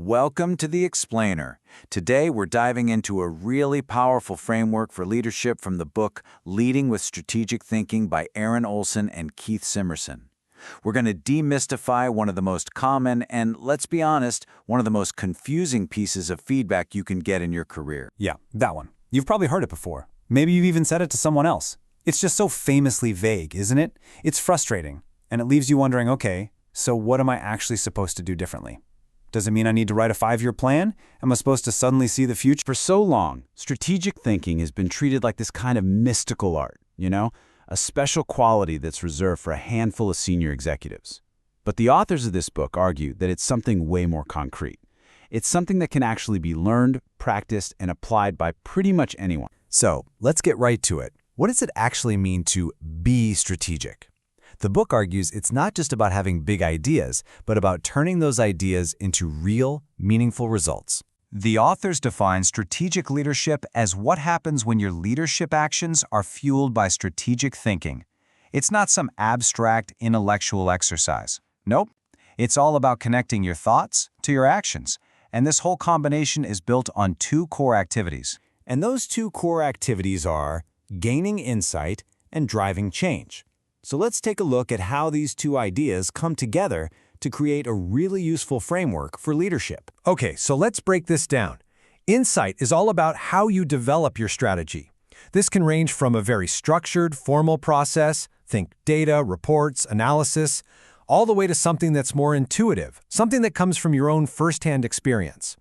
Welcome to The Explainer. Today we're diving into a really powerful framework for leadership from the book Leading with Strategic Thinking by Aaron Olson and Keith Simerson. We're going to demystify one of the most common and, let's be honest, one of the most confusing pieces of feedback you can get in your career. Yeah, that one. You've probably heard it before. Maybe you've even said it to someone else. It's just so famously vague, isn't it? It's frustrating, and it leaves you wondering, okay, so what am I actually supposed to do differently? Does it mean I need to write a 5-year plan? Am I supposed to suddenly see the future? For so long, strategic thinking has been treated like this kind of mystical art, a special quality that's reserved for a handful of senior executives. But the authors of this book argue that it's something way more concrete. It's something that can actually be learned, practiced, and applied by pretty much anyone. So, let's get right to it. What does it actually mean to be strategic? The book argues it's not just about having big ideas, but about turning those ideas into real, meaningful results. The authors define strategic leadership as what happens when your leadership actions are fueled by strategic thinking. It's not some abstract intellectual exercise. Nope. It's all about connecting your thoughts to your actions. And this whole combination is built on 2 core activities. And those 2 core activities are gaining insight and driving change. So let's take a look at how these 2 ideas come together to create a really useful framework for leadership. Okay, so let's break this down. Insight is all about how you develop your strategy. This can range from a very structured, formal process, think data, reports, analysis, all the way to something that's more intuitive, something that comes from your own firsthand experience.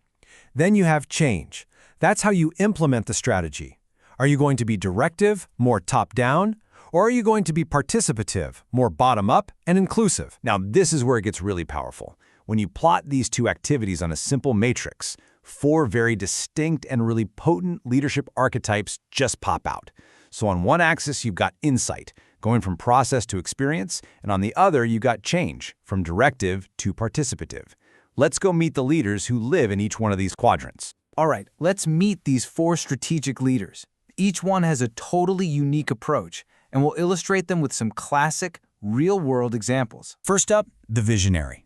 Then you have change. That's how you implement the strategy. Are you going to be directive, more top-down? Or are you going to be participative, more bottom-up and inclusive? Now, this is where it gets really powerful. When you plot these 2 activities on a simple matrix, 4 very distinct and really potent leadership archetypes just pop out. So on one axis, you've got insight, going from process to experience, and on the other, you've got change, from directive to participative. Let's go meet the leaders who live in each one of these quadrants. All right, let's meet these 4 strategic leaders. Each one has a totally unique approach, and we'll illustrate them with some classic, real-world examples. First up, the visionary.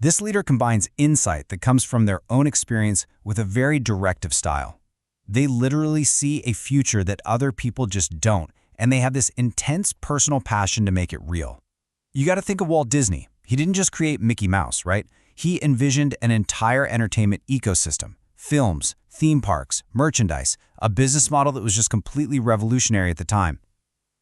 This leader combines insight that comes from their own experience with a very directive style. They literally see a future that other people just don't, and they have this intense personal passion to make it real. You got to think of Walt Disney. He didn't just create Mickey Mouse, right? He envisioned an entire entertainment ecosystem, films, theme parks, merchandise, a business model that was just completely revolutionary at the time.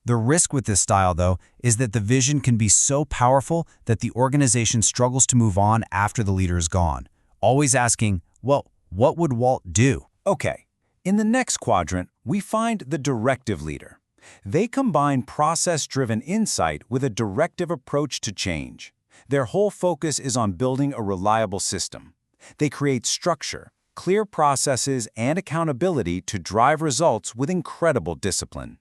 The risk with this style, though, is that the vision can be so powerful that the organization struggles to move on after the leader is gone, always asking, well, what would Walt do? Okay, in the next quadrant, we find the directive leader. They combine process-driven insight with a directive approach to change. Their whole focus is on building a reliable system. They create structure, clear processes, and accountability to drive results with incredible discipline.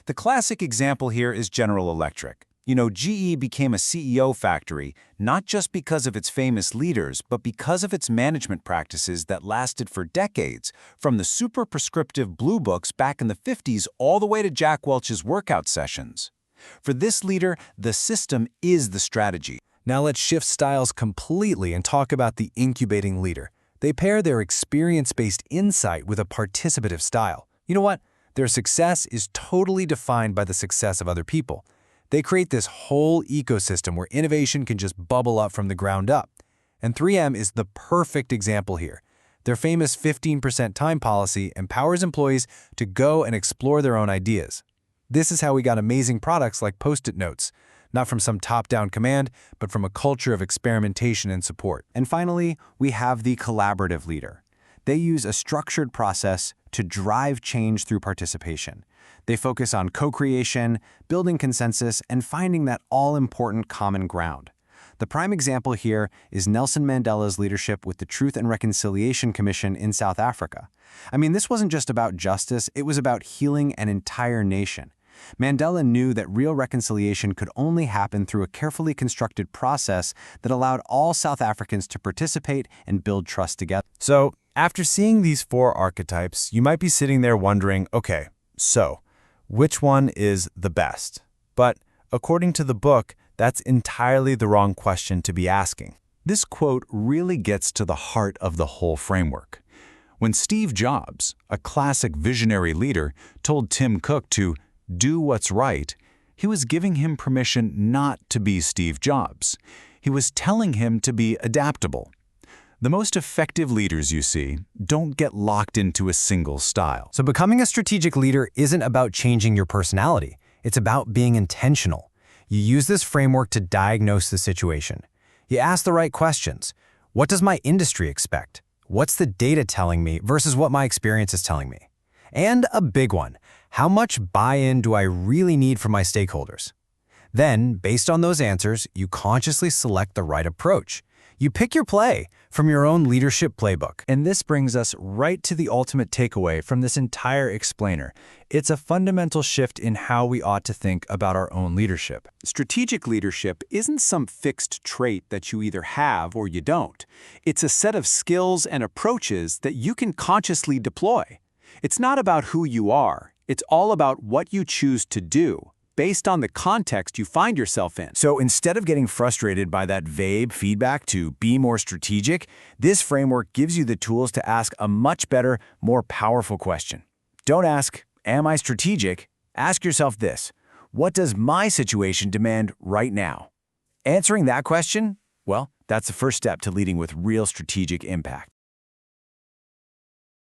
The classic example here is General Electric. GE became a CEO factory not just because of its famous leaders, but because of its management practices that lasted for decades, from the super prescriptive Blue Books back in the 50s all the way to Jack Welch's workout sessions. For this leader, the system is the strategy. Now let's shift styles completely and talk about the incubating leader. They pair their experience-based insight with a participative style. You know what? Their success is totally defined by the success of other people. They create this whole ecosystem where innovation can just bubble up from the ground up. And 3M is the perfect example here. Their famous 15% time policy empowers employees to go and explore their own ideas. This is how we got amazing products like Post-it notes, not from some top-down command, but from a culture of experimentation and support. And finally, we have the collaborative leader. They use a structured process to drive change through participation. They focus on co-creation, building consensus, and finding that all-important common ground. The prime example here is Nelson Mandela's leadership with the Truth and Reconciliation Commission in South Africa. I mean, this wasn't just about justice, it was about healing an entire nation. Mandela knew that real reconciliation could only happen through a carefully constructed process that allowed all South Africans to participate and build trust together. So, after seeing these 4 archetypes, you might be sitting there wondering, okay, so which one is the best? But according to the book, that's entirely the wrong question to be asking. This quote really gets to the heart of the whole framework. When Steve Jobs, a classic visionary leader, told Tim Cook to do what's right, he was giving him permission not to be Steve Jobs. He was telling him to be adaptable. The most effective leaders you see don't get locked into a single style. So becoming a strategic leader isn't about changing your personality. It's about being intentional. You use this framework to diagnose the situation. You ask the right questions. What does my industry expect? What's the data telling me versus what my experience is telling me? And a big one, how much buy-in do I really need from my stakeholders? Then, based on those answers, you consciously select the right approach. You pick your play from your own leadership playbook. And this brings us right to the ultimate takeaway from this entire explainer. It's a fundamental shift in how we ought to think about our own leadership. Strategic leadership isn't some fixed trait that you either have or you don't. It's a set of skills and approaches that you can consciously deploy. It's not about who you are. It's all about what you choose to do, based on the context you find yourself in. So instead of getting frustrated by that vague feedback to be more strategic, this framework gives you the tools to ask a much better, more powerful question. Don't ask, am I strategic? Ask yourself this, what does my situation demand right now? Answering that question, well, that's the first step to leading with real strategic impact.